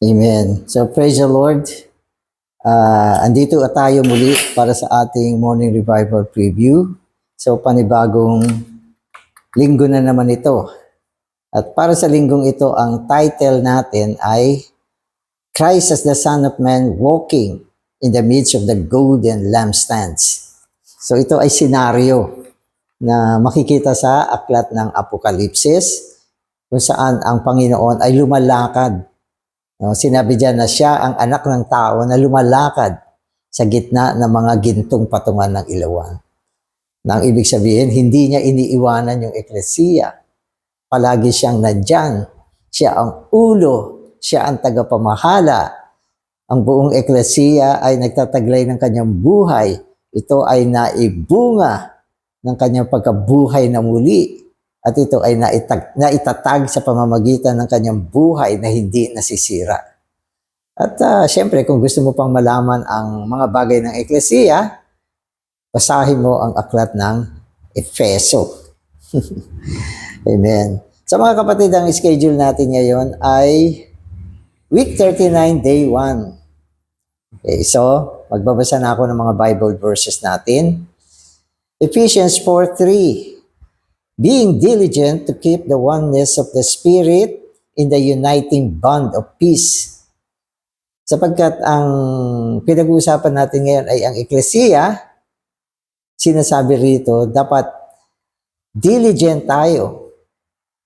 Amen. So praise the Lord. Andito tayo muli para sa ating morning revival preview. So panibagong linggo na naman ito. At para sa linggong ito, ang title natin ay Christ as the Son of Man walking in the midst of the golden lampstands. So ito ay senaryo na makikita sa aklat ng Apokalipsis kung saan ang Panginoon ay lumalakad. Sinabi diyan na siya ang anak ng tao na lumalakad sa gitna ng mga gintong patungan ng ilawan. Nang ibig sabihin, hindi niya iniiwanan yung eklesiya. Palagi siyang nandyan. Siya ang ulo. Siya ang tagapamahala. Ang buong eklesiya ay nagtataglay ng kanyang buhay. Ito ay naibunga ng kanyang pagkabuhay na muli. At ito ay naitatag sa pamamagitan ng kanyang buhay na hindi nasisira. At syempre, kung gusto mo pang malaman ang mga bagay ng eklesiya, basahin mo ang aklat ng Efeso. Amen. Sa mga kapatid, ang schedule natin ngayon ay week 39, day 1. Okay, so magbabasa na ako ng mga Bible verses natin. Ephesians 4:3. Being diligent to keep the oneness of the Spirit in the uniting bond of peace. Sapagkat ang pinag-uusapan natin ngayon ay ang eklesiya, sinasabi rito, dapat diligent tayo.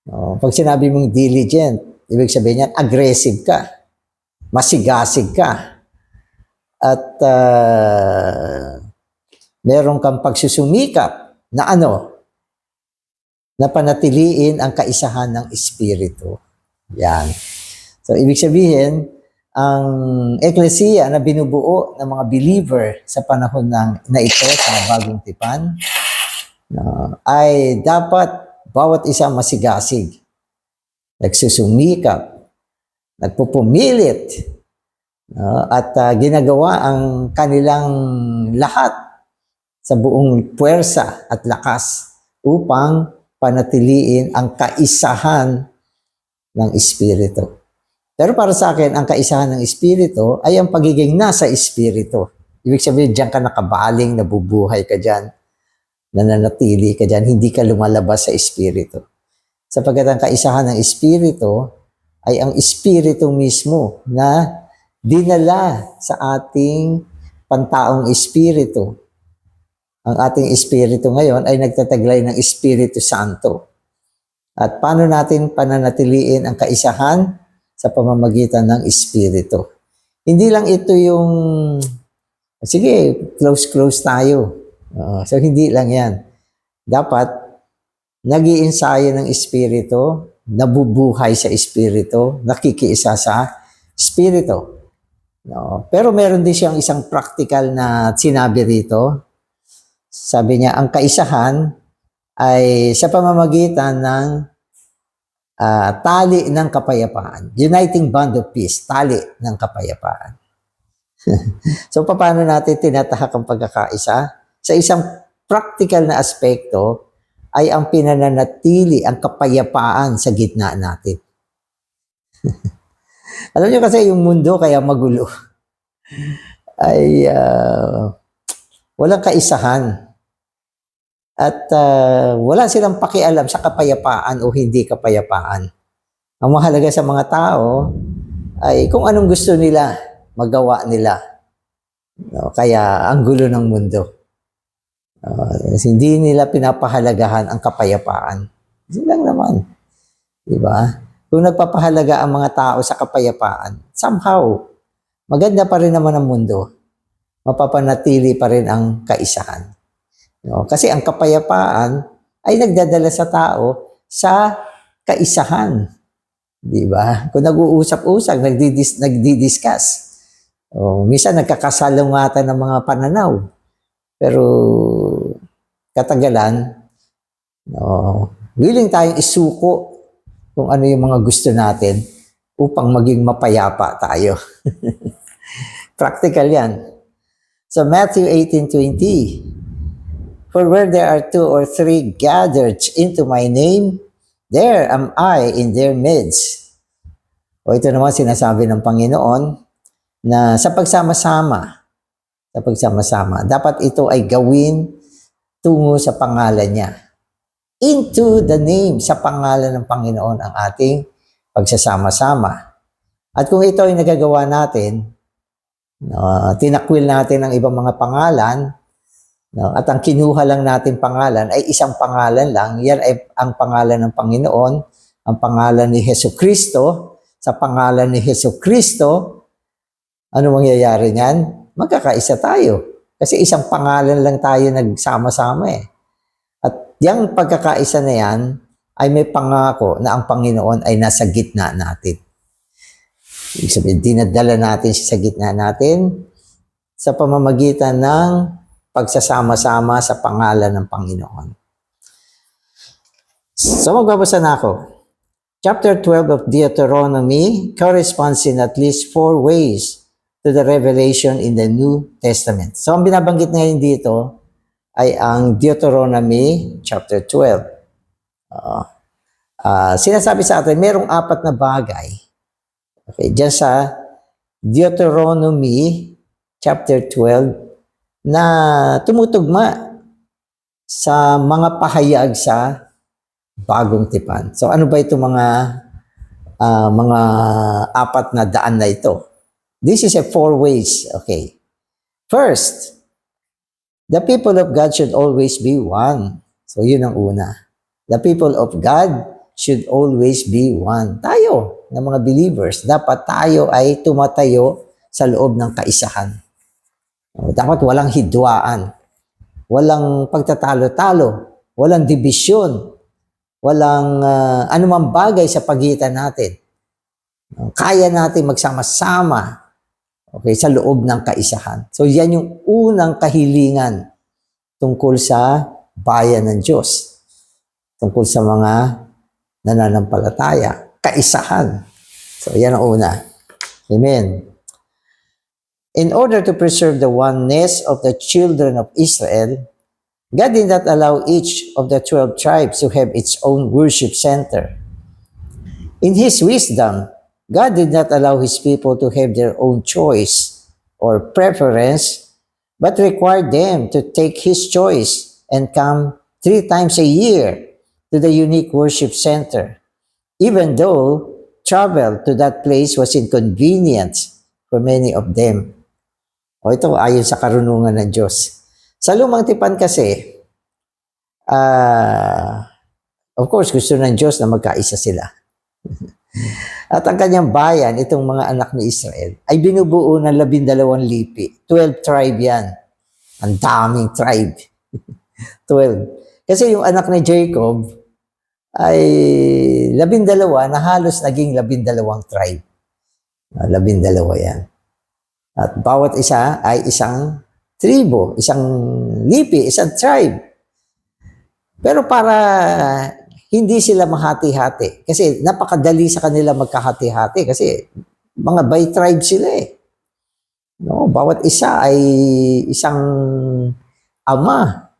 Pag sinabi mong diligent, ibig sabihin yan, aggressive ka, masigasig ka, at meron kang pagsusumikap na na panatiliin ang kaisahan ng Espiritu. Yan. So, ibig sabihin, ang eklesiya na binubuo ng mga believer sa panahon na ito, sa bagong tipan, ay dapat bawat isa masigasig, nagsusumikap, nagpupumilit, at ginagawa ang kanilang lahat sa buong puwersa at lakas upang panatiliin ang kaisahan ng Espiritu. Pero para sa akin, ang kaisahan ng Espiritu ay ang pagiging nasa Espiritu. Ibig sabihin, diyan ka nakabaling, nabubuhay ka diyan, nananatili ka diyan, hindi ka lumalabas sa Espiritu. Sapagkat ang kaisahan ng Espiritu ay ang Espiritu mismo na dinala sa ating pantaong Espiritu. Ang ating Espiritu ngayon ay nagtataglay ng Espiritu Santo. At paano natin pananatiliin ang kaisahan? Sa pamamagitan ng Espiritu. Hindi lang ito yung, sige, close tayo. So, hindi lang yan. Dapat, nag-iensayo ng Espiritu, nabubuhay sa Espiritu, nakikiisa sa Espiritu. Pero meron din siyang isang practical na sinabi rito. Sabi niya, ang kaisahan ay sa pamamagitan ng tali ng kapayapaan. Uniting bond of peace, tali ng kapayapaan. So, paano natin tinatahak ang pagkakaisa? Sa isang practical na aspekto, ay ang pinananatili ang kapayapaan sa gitna natin. Alam niyo kasi yung mundo kaya magulo. Ay walang kaisahan. At wala silang pakialam sa kapayapaan o hindi kapayapaan. Ang mahalaga sa mga tao ay kung anong gusto nila, magawa nila. Kaya ang gulo ng mundo. Hindi nila pinapahalagahan ang kapayapaan. Hindi lang naman. Diba? Kung nagpapahalaga ang mga tao sa kapayapaan, somehow, maganda pa rin naman ang mundo. Mapapanatili pa rin ang kaisahan. Kasi ang kapayapaan ay nagdadala sa tao sa kaisahan. Di ba? Kung nag-uusap-usap, nagdi-discuss. Minsan nagkakasalungatan ng mga pananaw. Pero katagalan, willing tayong isuko kung ano yung mga gusto natin upang maging mapayapa tayo. Practical yan. So Matthew 18:20, for where there are 2 or 3 gathered into my name, there am I in their midst. O ito naman sinasabi ng Panginoon na sa pagsama-sama, dapat ito ay gawin tungo sa pangalan niya. Into the name, sa pangalan ng Panginoon ang ating pagsasama-sama. At kung ito ay nagagawa natin, tinakwil natin ang ibang mga pangalan, at ang kinuha lang natin pangalan ay isang pangalan lang, yan ay ang pangalan ng Panginoon, ang pangalan ni Hesukristo. Sa pangalan ni Hesukristo, ano mangyayari niyan? Magkakaisa tayo. Kasi isang pangalan lang tayo nagsama-sama eh. At yung pagkakaisa na yan, ay may pangako na ang Panginoon ay nasa gitna natin. Ibig sabihin, dinadala natin siya sa gitna natin sa pamamagitan ng pagsasama-sama sa pangalan ng Panginoon. So magbabasa na ako. Chapter 12 of Deuteronomy corresponds in at least 4 ways to the revelation in the New Testament. So ang binabanggit ngayon dito ay ang Deuteronomy chapter 12. Sinasabi sa atin, merong 4 na bagay. Okay, dyan sa Deuteronomy chapter 12 na tumutugma sa mga pahayag sa bagong tipan. So ano ba itong mga 4 na daan na ito? This is a 4 ways. Okay. First, the people of God should always be one. So yun ang una. The people of God should always be one. Tayo, ng mga believers, dapat tayo ay tumatayo sa loob ng kaisahan. Dapat walang hidwaan, walang pagtatalo-talo, walang dibisyon, walang anumang bagay sa pagitan natin. Kaya natin magsama-sama, okay, sa loob ng kaisahan. So yan yung unang kahilingan tungkol sa bayan ng Diyos, tungkol sa mga nananampalataya, kaisahan. So yan ang una. Amen. In order to preserve the oneness of the children of Israel, God did not allow each of the 12 tribes to have its own worship center. In His wisdom, God did not allow His people to have their own choice or preference, but required them to take His choice and come 3 times a year to the unique worship center, even though travel to that place was inconvenient for many of them. O ito, ayon sa karunungan ng Diyos. Sa lumang tipan kasi, of course, gusto ng Diyos na magkaisa sila. At ang kanyang bayan, itong mga anak ni Israel, ay binubuo ng 12 lipi. 12 tribe yan. Ang daming tribe. 12. Kasi yung anak ni Jacob ay 12 na halos naging 12 tribe. 12 yan. At bawat isa ay isang tribo, isang lipi, isang tribe. Pero para hindi sila mahati-hati, kasi napakadali sa kanila magkahati-hati kasi mga by tribe sila eh. No, bawat isa ay isang ama.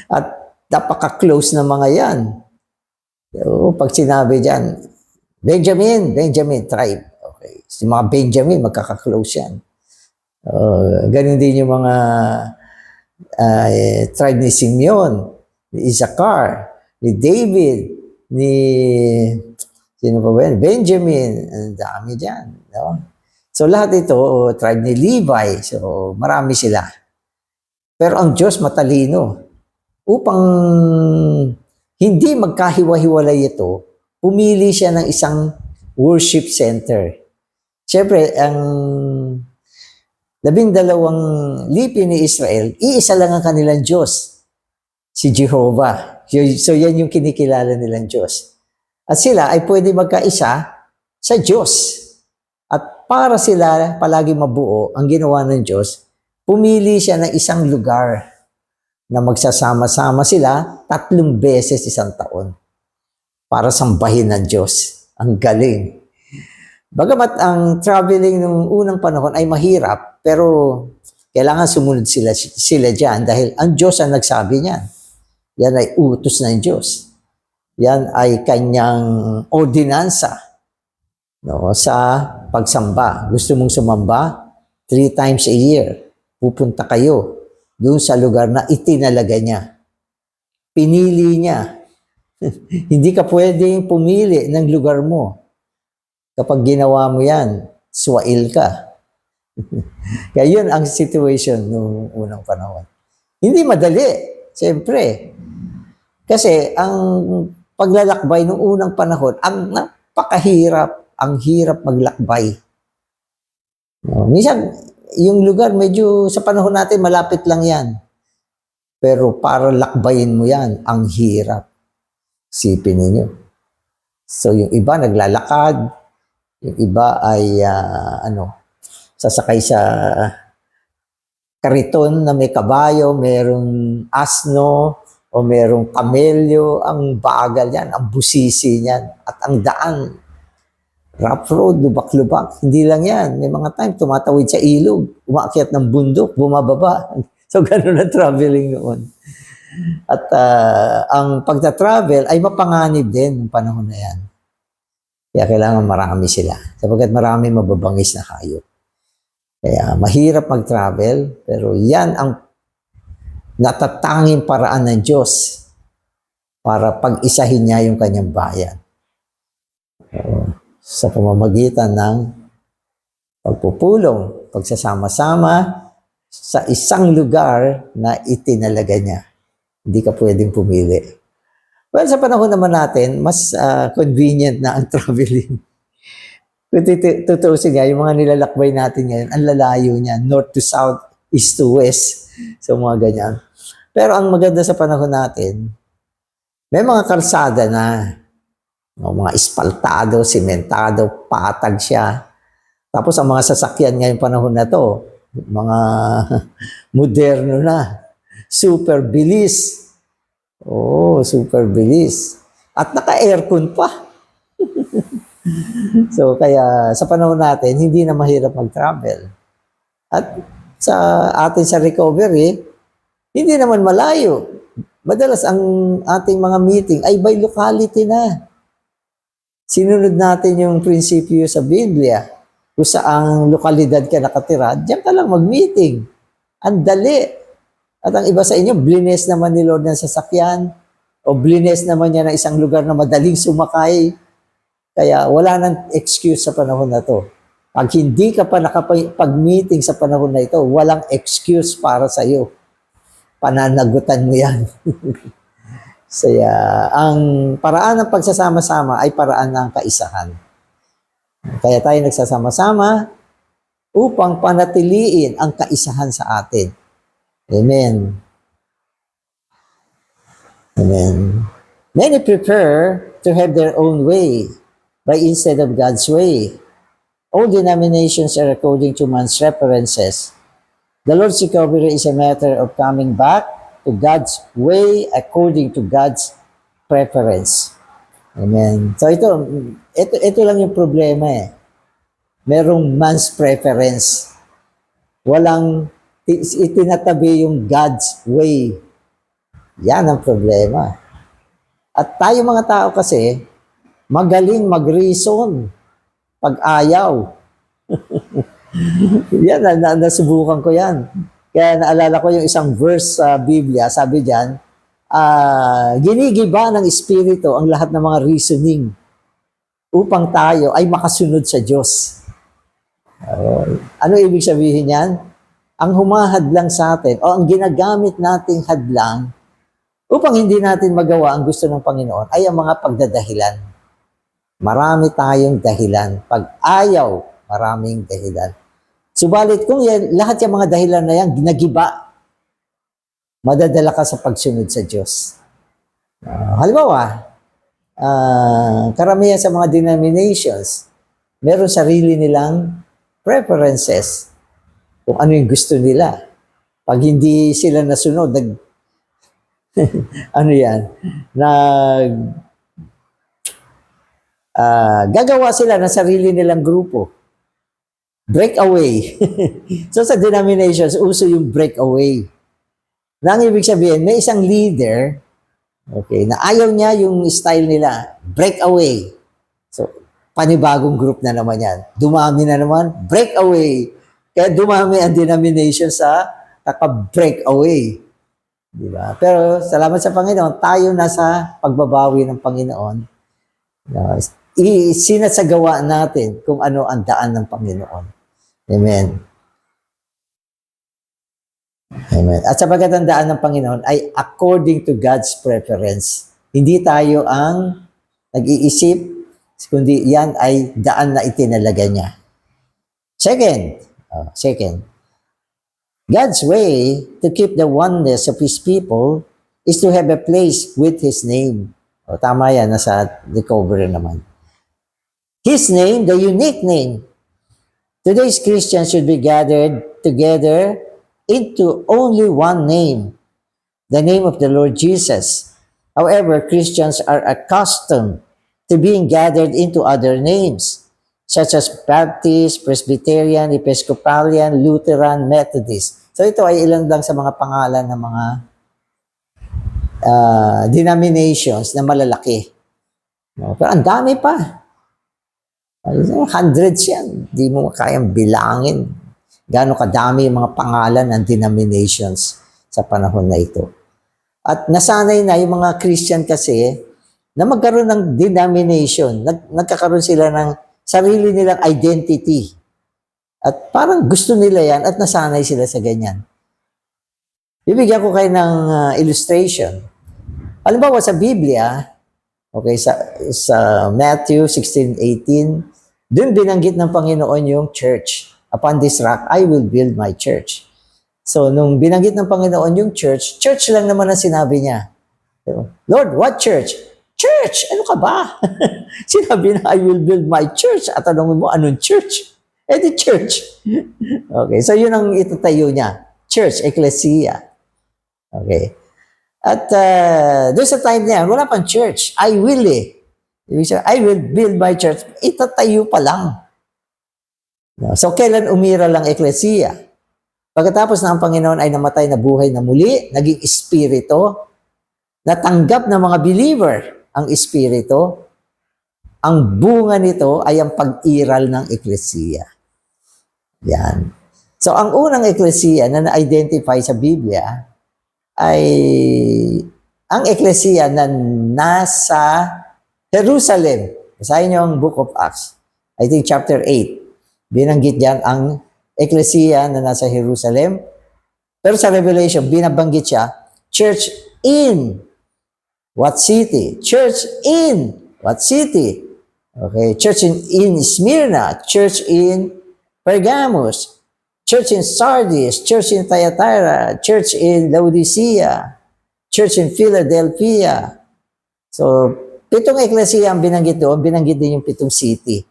At napaka-close na mga yan. So, pag sinabi dyan, Benjamin tribe. Okay. Si mga Benjamin, magkaka-close yan. Ganun din yung mga tribe ni Simeon, ni Issachar, ni David, ni sino pa ba yan? Benjamin, ang dami dyan. No? So lahat ito, tribe ni Levi, so marami sila. Pero ang Diyos matalino. Upang hindi magkahiwa-hiwalay ito, pumili siya ng isang worship center. Siyempre, ang 12 lipi ni Israel, iisa lang ang kanilang Diyos, si Jehovah. So yan yung kinikilala nilang Diyos. At sila ay pwede magkaisa sa Diyos. At para sila palagi mabuo, ang ginawa ng Diyos, pumili siya ng isang lugar na magsasama-sama sila 3 beses isang taon para sambahin ng Diyos. Ang galing. Bagamat ang traveling ng unang panahon ay mahirap, pero kailangan sumunod sila dyan dahil ang Diyos ang nagsabi niyan. Yan ay utos ng Diyos. Yan ay kanyang ordinansa. no, sa pagsamba. Gusto mong sumamba? 3 times a year. Pupunta kayo doon sa lugar na itinalaga niya. Pinili niya. Hindi ka pwedeng pumili ng lugar mo. Kapag ginawa mo yan, swail ka. Kaya yun ang situation noong unang panahon. Hindi madali, siyempre. Kasi ang paglalakbay noong unang panahon, ang napakahirap, ang hirap maglakbay. No, minsan, yung lugar medyo sa panahon natin malapit lang yan. Pero para lakbayin mo yan, ang hirap. Sipin ninyo. So yung iba naglalakad, yung iba ay sasakay sa kariton na may kabayo, merong asno, o merong kamelyo. Ang bagal yan, ang busisi niyan. At ang daan, rough road, lubak-lubak. Hindi lang yan. May mga time, tumatawid sa ilog, umaakyat ng bundok, bumababa. So, ganun ang traveling noon. At ang pagta-travel ay mapanganib din ng panahon na yan. Kaya kailangan marami sila. Sapagkat marami mababangis na hayop. Kaya mahirap mag-travel, pero yan ang natatanging paraan ng Diyos para pag-isahin niya yung kanyang bayan. Sa pamamagitan ng pagpupulong, pagsasama-sama sa isang lugar na itinalaga niya. Hindi ka pwedeng pumili. Well, sa panahon naman natin, mas convenient na ang traveling. Kung tutuusin nga, yung mga nilalakbay natin ngayon, ang lalayo niya, north to south, east to west. So, mga ganyan. Pero ang maganda sa panahon natin, may mga kalsada na, mga espaltado, simentado, patag siya. Tapos ang mga sasakyan ngayong panahon na to, mga moderno na, super bilis. Oh, super bilis. At naka-aircon pa. So, kaya sa panahon natin, hindi na mahirap mag-travel. At sa atin sa recovery, hindi naman malayo. Madalas ang ating mga meeting ay by locality na. Sinunod natin yung prinsipyo sa Biblia. Kung saang lokalidad ka nakatira, diyan ka lang mag-meeting. Ang dali. At ang iba sa inyo, blines naman ni Lord ng sasakyan o blines naman niya ng isang lugar na madaling sumakay. Kaya wala nang excuse sa panahon na to. Pag hindi ka pa nakapag-meeting sa panahon na ito, walang excuse para sa iyo. Pananagutan mo yan. Kaya ang paraan ng pagsasama-sama ay paraan ng kaisahan. Kaya tayo nagsasama-sama upang panatiliin ang kaisahan sa atin. Amen. Amen. Many prefer to have their own way, but instead of God's way. All denominations are according to man's preferences. The Lord's recovery is a matter of coming back to God's way according to God's preference. Amen. So ito lang yung problema eh. Merong man's preference. Walang itinatabi yung God's way. Yan ang problema. At tayo mga tao kasi, magaling mag-reason pag ayaw. Yan, nasubukan ko yan. Kaya naalala ko yung isang verse sa Biblia, sabi diyan, ginigiba ng Espiritu ang lahat ng mga reasoning upang tayo ay makasunod sa Diyos. Ano ibig sabihin yan? Ang humahadlang sa atin o ang ginagamit nating hadlang upang hindi natin magawa ang gusto ng Panginoon ay ang mga pagdadahilan. Marami tayong dahilan. Pag ayaw, maraming dahilan. Subalit kung lahat yung mga dahilan na yan, ginagiba, madadala ka sa pagsunod sa Diyos. Halimbawa, karamihan sa mga denominations, meron sarili nilang preferences kung ano yung gusto nila. Pag hindi sila nasunod, gagawa sila ng sarili nilang grupo. Breakaway. So sa denominations, uso yung breakaway. Nang ibig sabihin, may isang leader, okay, na ayaw niya yung style nila, breakaway. So, panibagong group na naman yan. Dumami na naman, breakaway. Kaya dumami ang denomination sa naka-break away. Di ba? Pero salamat sa Panginoon, tayo nasa pagbabawi ng Panginoon. Sinasagawa natin kung ano ang daan ng Panginoon. Amen. Amen. At sapagkat ang daan ng Panginoon ay according to God's preference. Hindi tayo ang nag-iisip, kundi yan ay daan na itinalaga niya. Second, God's way to keep the oneness of His people is to have a place with His name. O, tama yan, nasa recovery naman. His name, the unique name. Today's Christians should be gathered together into only one name, the name of the Lord Jesus. However, Christians are accustomed to being gathered into other names, such as Baptist, Presbyterian, Episcopalian, Lutheran, Methodist. So ito ay ilan lang sa mga pangalan ng mga denominations na malalaki. No? Pero ang dami pa. Hundreds yan. Hindi mo kayang bilangin. Gaano kadami yung mga pangalan ng denominations sa panahon na ito. At nasanay na yung mga Christian kasi na magkaroon ng denomination. Nagkakaroon sila ng sarili nilang identity. At parang gusto nila yan at nasanay sila sa ganyan. Bibigyan ko kayo ng illustration. Halimbawa sa Biblia, okay, sa Matthew 16:18, doon binanggit ng Panginoon yung church. Upon this rock, I will build my church. So, nung binanggit ng Panginoon yung church lang naman ang sinabi niya. Lord, what church? Church! Ano ka ba? Sinabi na, I will build my church. At tanongin mo, anong church? The church. Okay, so yun ang itatayo niya. Church, ecclesia. Okay. At doon sa time na yan, wala pang church. I will I will build my church. Itatayo pa lang. So, kailan umiral ang ecclesia? Pagkatapos na ang Panginoon ay namatay na buhay na muli, naging espiritu, natanggap ng mga believer ang espiritu, ang bunga nito ay ang pag-iral ng ecclesia. Yan. So, ang unang ecclesia na na-identify sa Biblia ay ang ecclesia na nasa Jerusalem. Basahin niyo ang Book of Acts. I think chapter 8. Binanggit diyan ang ecclesia na nasa Jerusalem. Pero sa Revelation, binabanggit siya, church in what city? Church in what city? Okay, church in Smyrna, church in Pergamos, church in Sardis, church in Thyatira, church in Laodicea, church in Philadelphia. So, 7 ecclesia ang binanggit doon, binanggit din yung 7 city.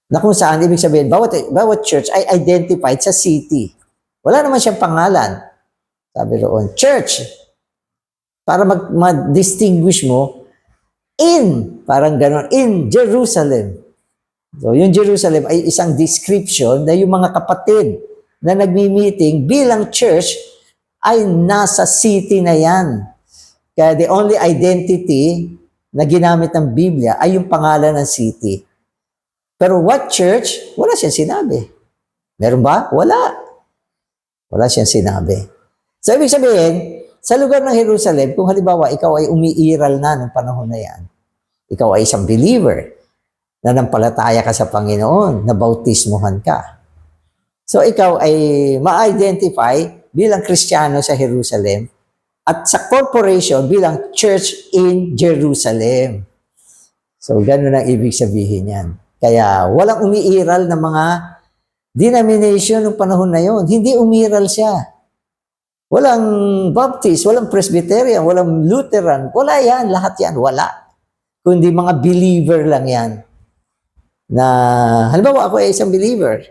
Na kung saan, ibig sabihin, bawat church ay identified sa city. Wala naman siyang pangalan. Sabi roon, church. Para ma-distinguish mo, parang gano'n, in Jerusalem. So, yung Jerusalem ay isang description na yung mga kapatid na nagmi-meeting bilang church ay nasa city na yan. Kaya the only identity na ginamit ng Biblia ay yung pangalan ng city. Pero what church? Wala siyang sinabi. Meron ba? Wala. Wala siyang sinabi. So, ibig sabihin, sa lugar ng Jerusalem, kung halimbawa ikaw ay umiiral na ng panahon na yan, ikaw ay isang believer, na nampalataya ka sa Panginoon, na bautismuhan ka. So, ikaw ay ma-identify bilang Kristiyano sa Jerusalem at sa corporation bilang Church in Jerusalem. So, ganun ang ibig sabihin yan. Kaya, walang umiiral na mga denomination ng panahon na yon. Hindi umiral siya. Walang Baptist, walang Presbyterian, walang Lutheran. Wala yan. Lahat yan. Wala. Kundi mga believer lang yan. Na, halimbawa ako ay isang believer.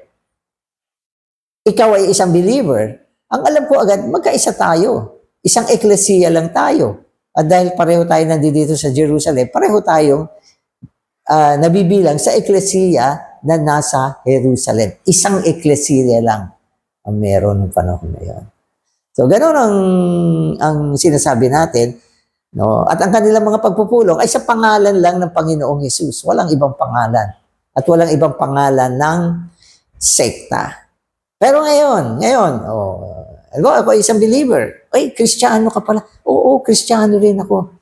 Ikaw ay isang believer. Ang alam ko agad, magkaisa tayo. Isang eklesiya lang tayo. At dahil pareho tayo nandito sa Jerusalem, pareho tayong nabibilang sa eklesiya na nasa Jerusalem. Isang eklesiya lang ang meron ng panahon na yun. So, ganoon ang sinasabi natin No? At ang kanilang mga pagpupulong ay sa pangalan lang ng Panginoong Hesus. Walang ibang pangalan. At walang ibang pangalan ng sekta. Pero ngayon, ako ay isang believer. Ay, Kristiyano ka pala. Oo, Kristiyano rin ako.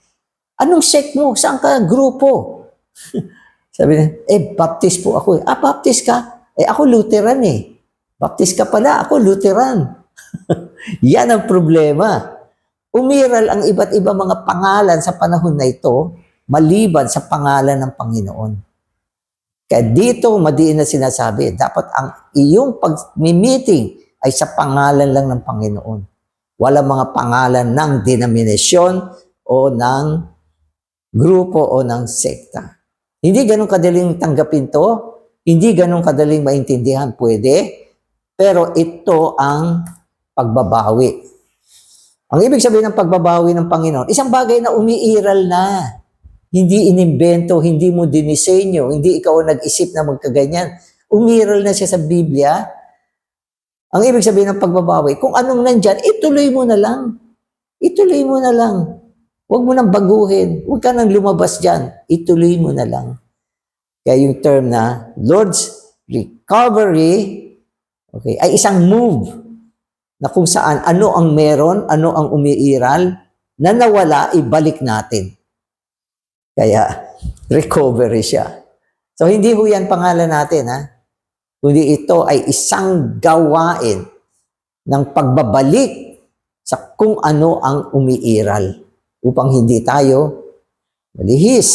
Anong sect mo? Saan ka grupo? Sabi niya, baptist po ako. Baptist ka? Ako Lutheran eh. Baptist ka pala, ako Lutheran. Yan ang problema. Umiral ang iba't ibang mga pangalan sa panahon na ito, maliban sa pangalan ng Panginoon. Kaya dito, madiin na sinasabi, dapat ang iyong pag-meeting ay sa pangalan lang ng Panginoon. Walang mga pangalan ng denominasyon o ng grupo o ng sekta. Hindi ganun kadaling tanggapin to, hindi ganun kadaling maintindihan, pwede, pero ito ang pagbabawi. Ang ibig sabihin ng pagbabawi ng Panginoon, isang bagay na umiiral na. Hindi inimbento, hindi mo dinisenyo, hindi ikaw ang nag-isip na magkaganyan. Umiral na siya sa Biblia. Ang ibig sabihin ng pagbabawi, kung anong nandyan, ituloy mo na lang. Ituloy mo na lang. Huwag mo nang baguhin. Huwag ka nang lumabas dyan. Ituloy mo na lang. Kaya yung term na Lord's Recovery, ay isang move na kung saan ano ang meron, ano ang umiiral, na nawala, ibalik natin. Kaya, recovery siya. So, hindi ho yan pangalan natin, ha? Kundi ito ay isang gawain ng pagbabalik sa kung ano ang umiiral upang hindi tayo malihis.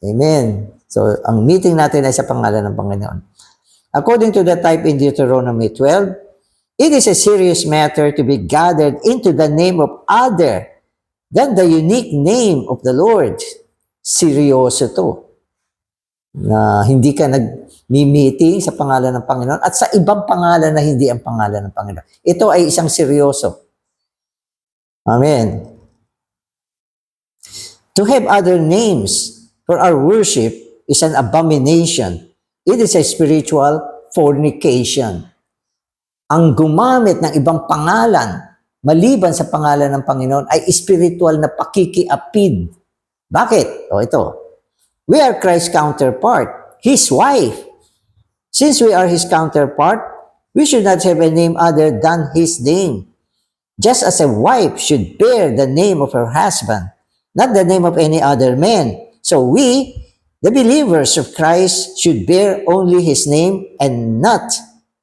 Amen. So, ang meeting natin ay sa pangalan ng Panginoon. According to the type in Deuteronomy 12, it is a serious matter to be gathered into the name of other than the unique name of the Lord. Seryoso to. Na hindi ka nag-meeting sa pangalan ng Panginoon at sa ibang pangalan na hindi ang pangalan ng Panginoon. Ito ay isang seryoso. Amen. To have other names for our worship is an abomination. It is a spiritual fornication. Ang gumamit ng ibang pangalan maliban sa pangalan ng Panginoon ay spiritual na pakikiapid. Bakit? Ito. We are Christ's counterpart, His wife. Since we are His counterpart, we should not have a name other than His name. Just as a wife should bear the name of her husband, not the name of any other man. So we, the believers of Christ, should bear only His name and not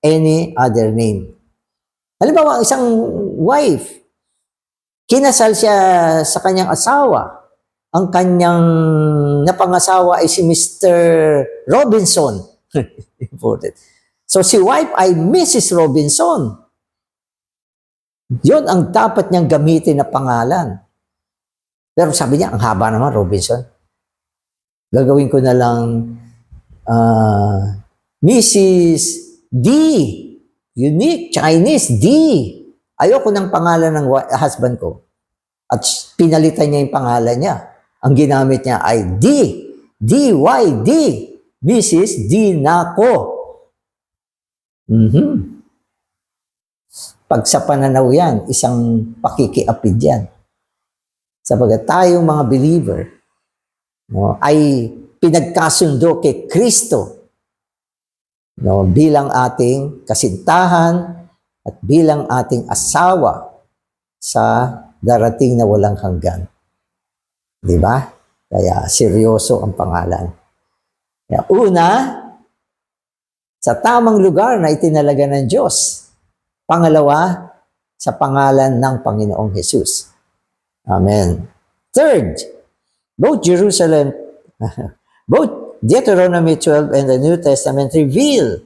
any other name. Halimbawa, isang wife, kinasal siya sa kanyang asawa. Ang kanyang napangasawa ay si Mr. Robinson. Important. So si wife ay Mrs. Robinson. Yun ang dapat niyang gamitin na pangalan. Pero sabi niya, ang haba naman, Robinson. Gagawin ko na lang Mrs. D. Unique, Chinese, D. Ayoko ng pangalan ng husband ko. At pinalitan niya yung pangalan niya. Ang ginamit niya ay D. D-Y-D. Mrs. D. Nako. Pag sa pananaw yan, isang pakikiapid yan. Sabagat tayong mga believer ay pinagkasundo kay Kristo bilang ating kasintahan at bilang ating asawa sa darating na walang hanggan. Di ba? Kaya seryoso ang pangalan. Kaya una, sa tamang lugar na itinalaga ng Diyos. Pangalawa, sa pangalan ng Panginoong Hesus. Amen. Third, both Deuteronomy 12 and the New Testament reveal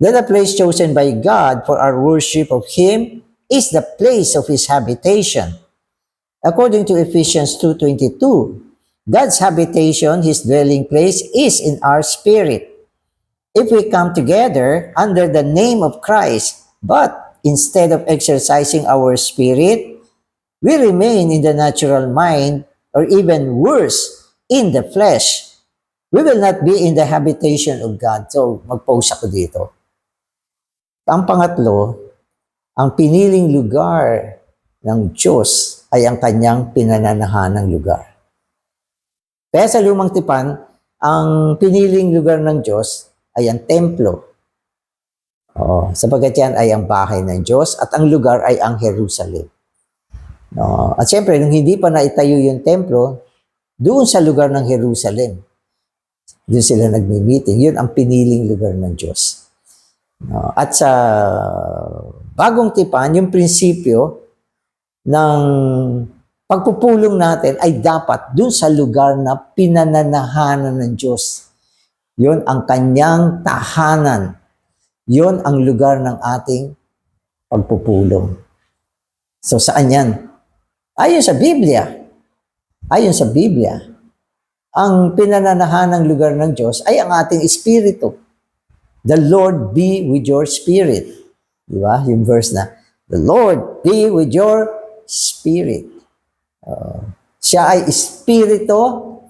that the place chosen by God for our worship of Him is the place of His habitation. According to Ephesians 2:22, God's habitation, His dwelling place, is in our spirit. If we come together under the name of Christ, but instead of exercising our spirit, we remain in the natural mind, or even worse, in the flesh, we will not be in the habitation of God. So, mag-pause ako dito. Ang pangatlo, ang piniling lugar ng Diyos ay ang kanyang pinananahanang lugar. Kaya sa Lumang Tipan, ang piniling lugar ng Diyos ay ang templo. Sapagat yan ay ang bahay ng Diyos at ang lugar ay ang Jerusalem. At siyempre, nung hindi pa naitayo yung templo, doon sa lugar ng Jerusalem, doon sila nagmi-meeting. Yun ang piniling lugar ng Diyos. At sa Bagong Tipan, yung prinsipyo ng pagpupulong natin ay dapat doon sa lugar na pinananahanan ng Diyos. Yun ang kanyang tahanan. Yun ang lugar ng ating pagpupulong. So saan yan? Ayon sa Biblia. Ayon sa Biblia, ang pinananahanang lugar ng Diyos ay ang ating espiritu. The Lord be with your spirit. Di ba? Yung verse na, the Lord be with your spirit. Siya ay espiritu,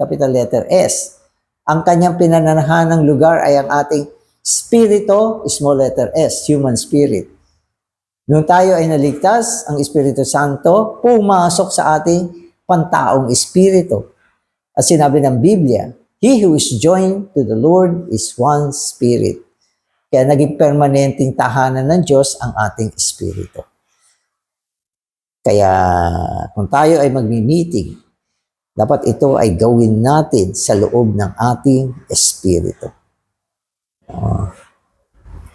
capital letter S. Ang kanyang pinananahanang lugar ay ang ating espiritu, small letter S, human spirit. Nung tayo ay naligtas, ang Espiritu Santo pumasok sa ating pantaong espiritu. At sinabi ng Biblia, he who is joined to the Lord is one spirit. Kaya naging permanenteng tahanan ng Diyos ang ating espiritu. Kaya kung tayo ay magmi-meeting, dapat ito ay gawin natin sa loob ng ating espiritu.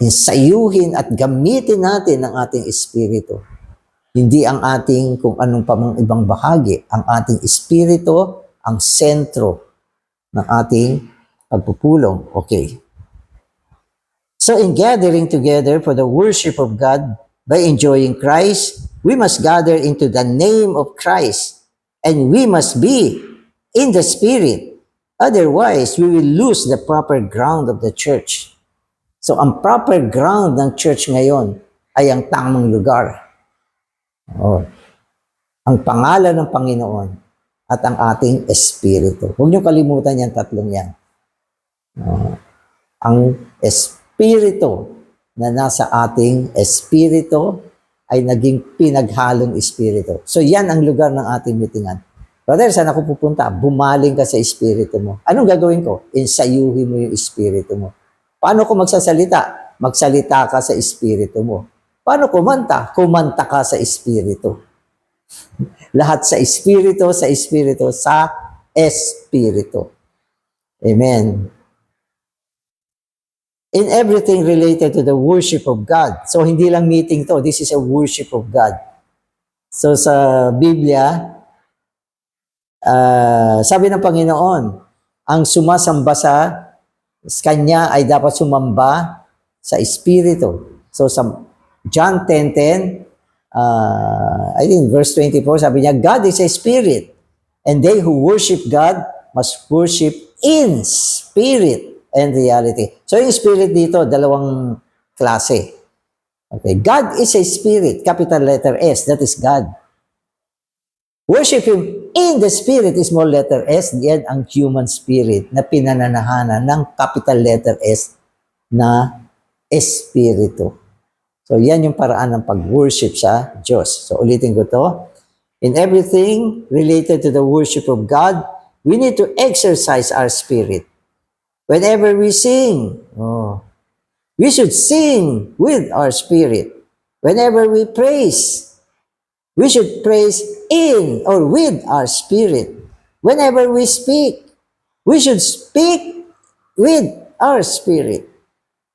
Insayuhin at gamitin natin ang ating espiritu. Hindi ang ating kung anong pamang ibang bahagi. Ang ating espiritu, ang sentro ng ating pagpupulong. Okay. So in gathering together for the worship of God by enjoying Christ, we must gather into the name of Christ and we must be in the Spirit. Otherwise, we will lose the proper ground of the church. So ang proper ground ng church ngayon ay ang tamang lugar. Ang pangalan ng Panginoon at ang ating espiritu. Huwag niyo kalimutan yung tatlong yan. Ang espiritu na nasa ating espiritu ay naging pinaghalong espiritu. So yan ang lugar ng ating mitingan. Brother, saan ako pupunta? Bumaling ka sa espiritu mo. Anong gagawin ko? Insayuhin mo yung espiritu mo. Paano ko magsasalita? Magsalita ka sa espiritu mo. Paano kumanta? Kumanta ka sa espiritu. Lahat sa espiritu, sa espiritu, sa espiritu. Amen. In everything related to the worship of God. So, hindi lang meeting to. This is a worship of God. So, sa Biblia, sabi ng Panginoon, ang sumasamba sa Kanya ay dapat sumamba sa espiritu. So, sa John 10:10, I think verse 24, sabi niya, God is a spirit, and they who worship God must worship in spirit and reality. So, yung spirit dito, dalawang klase. Okay, God is a spirit, capital letter S, that is God. Worship Him in the Spirit is small letter S, yan ang human spirit na pinananahanan ng capital letter S na espiritu. So yan yung paraan ng pag-worship sa Diyos. So ulitin ko to. In everything related to the worship of God, we need to exercise our spirit. Whenever we sing, we should sing with our spirit. Whenever we praise, we should praise in or with our spirit. Whenever we speak, we should speak with our spirit.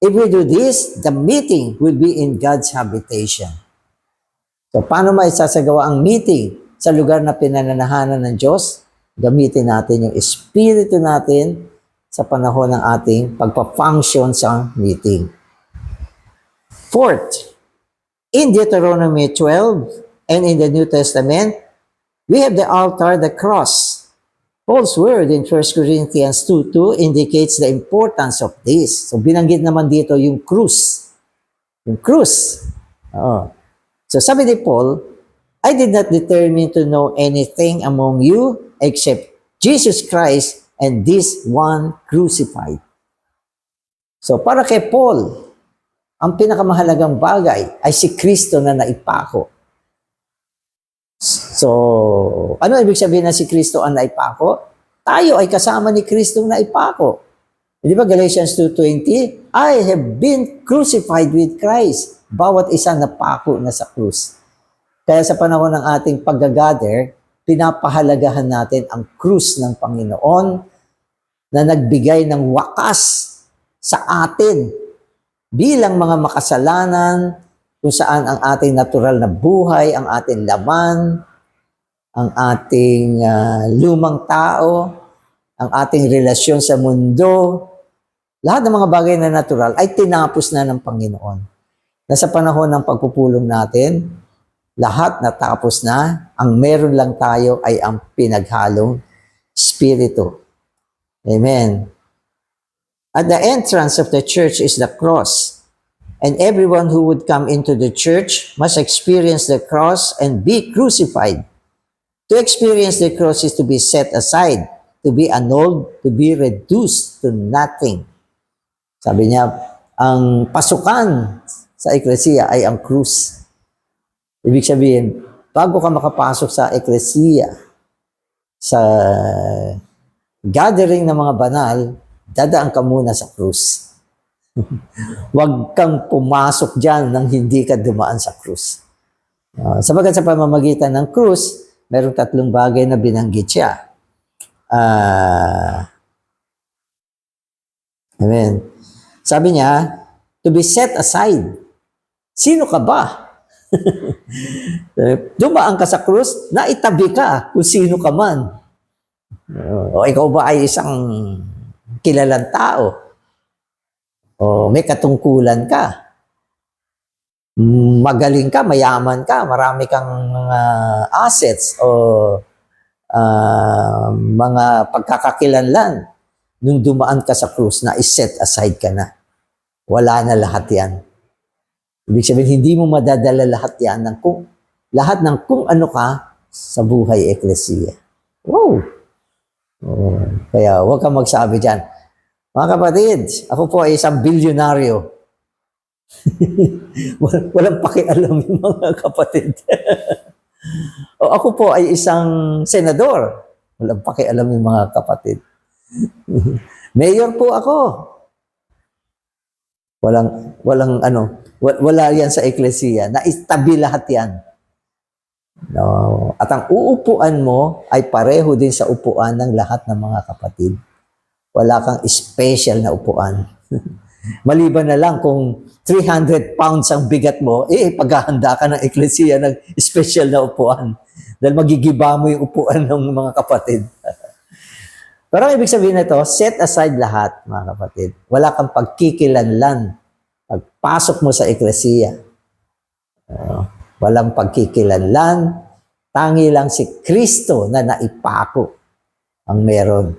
If we do this, the meeting will be in God's habitation. So, paano maisasagawa ang meeting sa lugar na pinananahanan ng Diyos? Gamitin natin yung espiritu natin sa panahon ng ating pagpa-function sa meeting. Fourth, in Deuteronomy 12, and in the New Testament, we have the altar, the cross. Paul's word in 1 Corinthians 2:2 indicates the importance of this. So binanggit naman dito yung krus. Yung krus. So sabi ni Paul, I did not determine to know anything among you except Jesus Christ and this one crucified. So para kay Paul, ang pinakamahalagang bagay ay si Kristo na naipako So, ano ibig sabihin na si Kristo ang naipako? Tayo ay kasama ni Kristo na naipako. Di ba Galatians 2:20? I have been crucified with Christ. Bawat isa napako na sa krus. Kaya sa panahon ng ating pag-gather, pinapahalagahan natin ang krus ng Panginoon na nagbigay ng wakas sa atin bilang mga makasalanan, kung saan ang ating natural na buhay, ang ating laman, ang ating lumang tao, ang ating relasyon sa mundo, lahat ng mga bagay na natural ay tinapos na ng Panginoon. Nasa panahon ng pagpupulong natin, lahat natapos na, ang meron lang tayo ay ang pinaghalong Espiritu. Amen. At the entrance of the church is the cross. And everyone who would come into the church must experience the cross and be crucified. To experience the cross is to be set aside, to be annulled, to be reduced to nothing. Sabi niya, ang pasukan sa eklesiya ay ang krus. Ibig sabihin, bago ka makapasok sa eklesiya, sa gathering ng mga banal, dadaan ka muna sa krus. Huwag kang pumasok dyan nang hindi ka dumaan sa krus. Sabagat sa pamamagitan ng krus, mayroong 3 bagay na binanggit siya. Amen. Sabi niya, to be set aside. Sino ka ba? Dumaan ka sa krus, naitabi ka kung sino ka man. O ikaw ba ay isang kilalang tao? O may katungkulan ka? Magaling ka, mayaman ka, marami kang mga assets o mga pagkakakilanlan. Nung dumaan ka sa krus, na i-set aside ka na. Wala na lahat yan. Ibig sabihin, hindi mo madadala lahat yan ng lahat ng kung ano ka sa buhay eklesiya. Wow! Kaya huwag kang magsabi dyan. Mga kapatid, ako po ay isang bilyonaryo. Walang pakialam yung mga kapatid. O ako po ay isang senador. Walang pakialam yung mga kapatid. Mayor po ako. Wala yan sa eklesiya. Naitabi lahat yan. No. At ang uupuan mo ay pareho din sa upuan ng lahat ng mga kapatid. Wala kang special na upuan. Maliban na lang kung 300 pounds ang bigat mo, paghahanda ka ng eklesiya ng special na upuan. Dahil magigiba mo yung upuan ng mga kapatid. Pero ang ibig sabihin nito, set aside lahat, mga kapatid. Wala kang pagkikilanlan. Pagpasok mo sa eklesiya. Walang pagkikilanlan. Tangi lang si Kristo na naipako ang meron.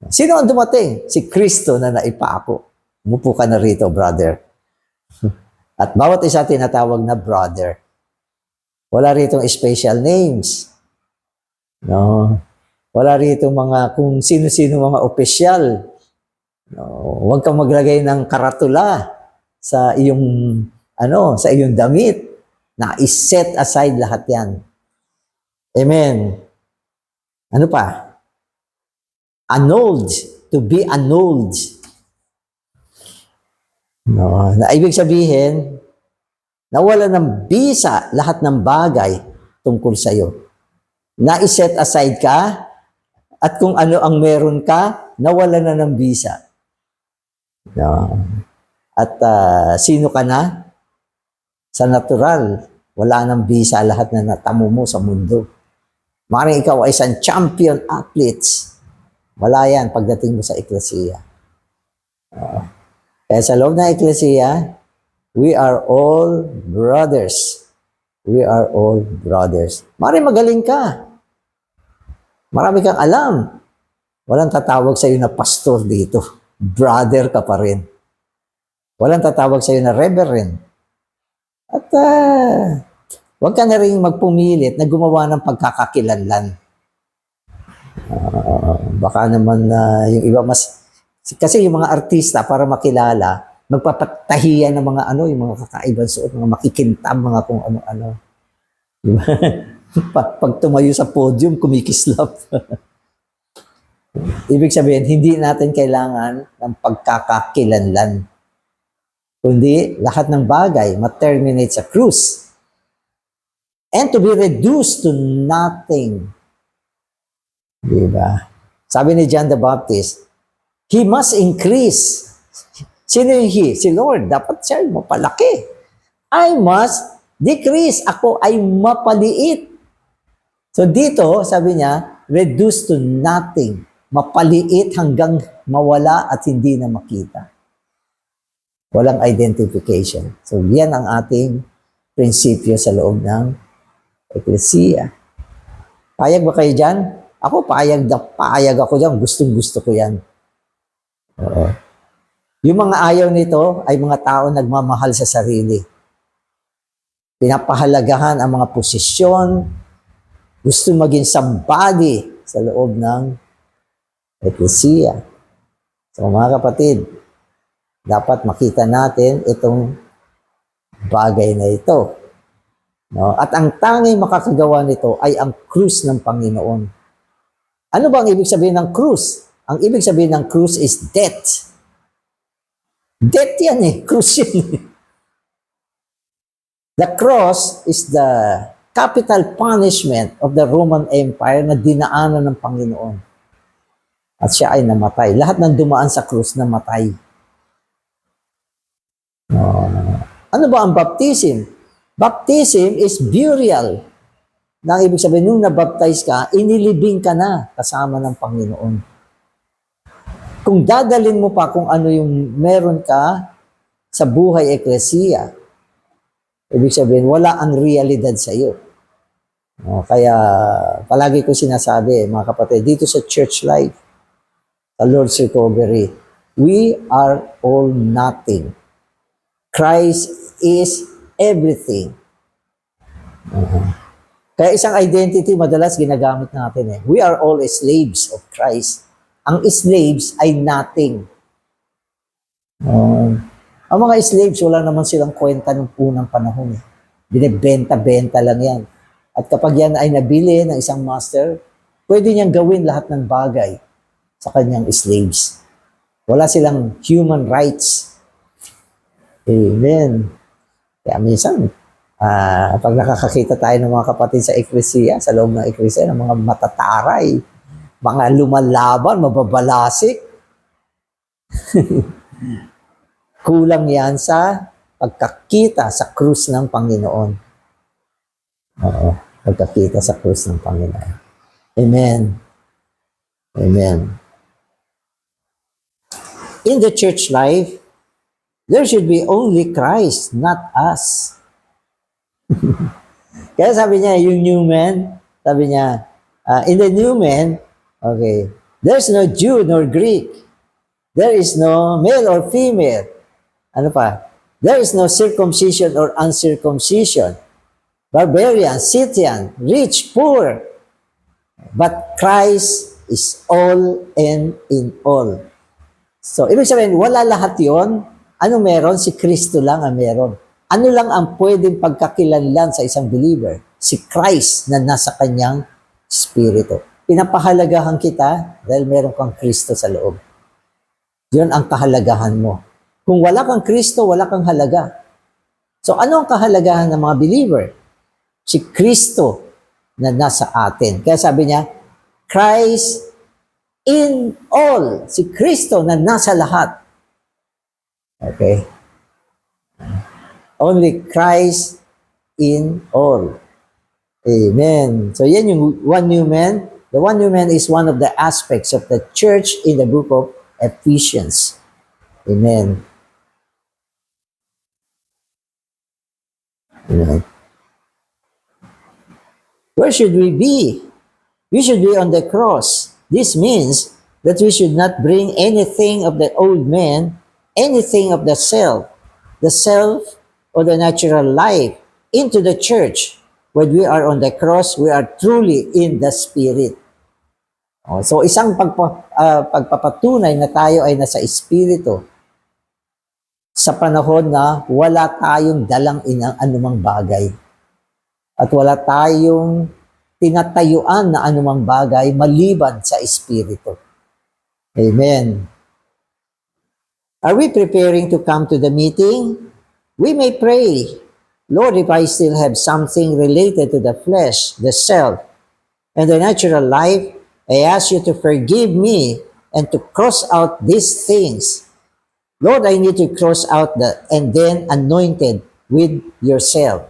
Sino ang dumating? Si Kristo na naipako. Umupo ka na rito, brother. At bawat isa tinatawag na brother. Wala rito special names. No. Wala rito mga kung sino-sino mga opisyal. No. Huwag kang maglagay ng karatula sa iyong sa iyong damit. Na i-set aside lahat 'yan. Amen. Ano pa? Annulled, to be annulled. No, na ibig sabihin, nawala ng bisa lahat ng bagay tungkol sa iyo. Na-set aside ka, at kung ano ang meron ka, nawala na ng bisa. No. At sino ka na? Sa natural, wala ng bisa lahat na natamo mo sa mundo. Maring ikaw ay isang champion athletes. Wala yan pagdating mo sa eklesiya. Kaya sa loob ng eklesiya, we are all brothers. We are all brothers. Maring magaling ka. Marami kang alam. Walang tatawag sa iyo na pastor dito. Brother ka pa rin. Walang tatawag sa iyo na reverend. At huwag ka na rin magpumilit na gumawa ng pagkakakilanlan. Baka naman yung iba kasi yung mga artista para makilala, magpapatahiyan ng mga yung mga kakaibang suot, mga makikintab, mga kung ano-ano. Diba? Pag tumayo sa podium, kumikislap. Ibig sabihin, hindi natin kailangan ng pagkakakilanlan. Kundi lahat ng bagay ma-terminate sa krus. And to be reduced to nothing. Diba? Sabi ni John the Baptist, He must increase. Sino yung He? Si Lord. Dapat siya mapalaki. I must decrease. Ako ay mapaliit. So dito, sabi niya, reduced to nothing. Mapaliit hanggang mawala at hindi na makita. Walang identification. So yan ang ating prinsipyo sa loob ng Eklesiya. Payag ba kayo dyan? Ako, payag ako dyan. Gustong-gusto ko yan. Oo. Yung mga ayaw nito ay mga tao nagmamahal sa sarili. Pinapahalagahan ang mga posisyon, gusto maging somebody sa loob ng Eklesiya. So mga kapatid, dapat makita natin itong bagay na ito. No? At ang tanging makakagawa nito ay ang krus ng Panginoon. Ano ba ang ibig sabihin ng krus? Ang ibig sabihin ng krus is death. Death yan eh. Krus yan. The cross is the capital punishment of the Roman Empire na dinaanan ng Panginoon. At siya ay namatay. Lahat ng dumaan sa krus namatay. Ano ba ang baptism? Baptism is burial. Na ibig sabihin, nung nabaptize ka, inilibing ka na kasama ng Panginoon. Kung dadalin mo pa kung ano yung meron ka sa buhay eklesiya, ibig sabihin, wala ang realidad sa iyo. Kaya, palagi ko sinasabi, mga kapatid, dito sa church life, sa Lord's Recovery, we are all nothing. Christ is everything. Kaya isang identity madalas ginagamit natin eh. We are all slaves of Christ. Ang slaves ay nothing. Ang mga slaves, wala naman silang kwenta ng unang panahon eh. Binibenta-benta lang yan. At kapag yan ay nabili ng isang master, pwede niyang gawin lahat ng bagay sa kanyang slaves. Wala silang human rights. Amen. Kaya minsan, pag nakakakita tayo ng mga kapatid sa eklesiya, sa loob ng eklesiya, ng mga matataray, mga lumalaban, mababalasik, kulang yan sa pagkakita sa krus ng Panginoon. Oo, pagkakita sa krus ng Panginoon. Amen. Amen. In the church life, there should be only Christ, not us. Kaya sabi niya, yung new man, sabi niya, in the new man, okay, there's no Jew nor Greek. There is no male or female. Ano pa? There is no circumcision or uncircumcision. Barbarian, Scythian, rich, poor. But Christ is all and in all. So, ibig sabihin, wala lahat yon. Ano meron? Si Kristo lang ang meron. Ano lang ang pwedeng pagkakilanlan sa isang believer? Si Christ na nasa kanyang spirito. Pinapahalagahan kita dahil meron kang Kristo sa loob. Yun ang kahalagahan mo. Kung wala kang Kristo, wala kang halaga. So ano ang kahalagahan ng mga believer? Si Kristo na nasa atin. Kaya sabi niya, Christ in all. Si Kristo na nasa lahat. Okay? Only Christ in all. Amen. So yan yung one new man. The one new man is one of the aspects of the church in the book of Ephesians. Amen. Amen. Where should we be? We should be on the cross. This means that we should not bring anything of the old man, anything of the self or the natural life into the church. When we are on the cross, we are truly in the Spirit. So isang pagpapatunay na tayo ay nasa Espiritu sa panahon na wala tayong dalang inang anumang bagay. At wala tayong tinatayuan na anumang bagay maliban sa Espiritu. Amen. Are we preparing to come to the meeting? We may pray, Lord, if I still have something related to the flesh, the self, and the natural life, I ask you to forgive me and to cross out these things. Lord, I need to cross out and then anointed with yourself.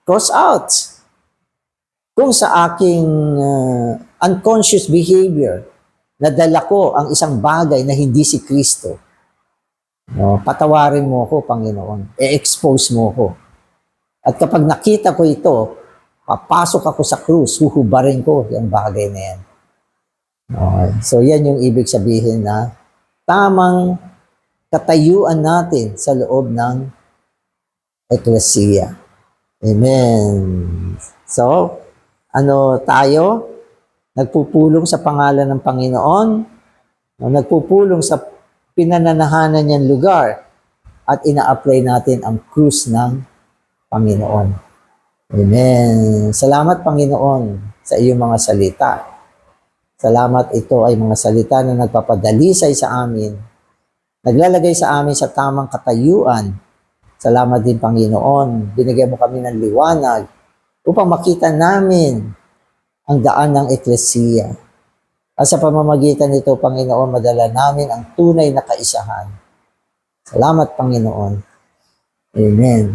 Cross out. Kung sa aking unconscious behavior, nadala ko ang isang bagay na hindi si Kristo, no, patawarin mo ako, Panginoon. I-expose mo ako. At kapag nakita ko ito, papasok ako sa krus, huhubarin ko yung bagay na yan. Okay. So yan yung ibig sabihin na tamang katayuan natin sa loob ng eklesiya. Amen. So, ano tayo? Nagpupulong sa pangalan ng Panginoon, nagpupulong sa pinananahanan niyang lugar, at ina-apply natin ang krus ng Panginoon. Amen. Salamat, Panginoon, sa iyong mga salita. Salamat, ito ay mga salita na nagpapadalisay sa amin, naglalagay sa amin sa tamang katayuan. Salamat din, Panginoon. Binigyan mo kami ng liwanag upang makita namin ang daan ng eklesiya. At sa pamamagitan nito, Panginoon, madala namin ang tunay na kaisahan. Salamat, Panginoon. Amen.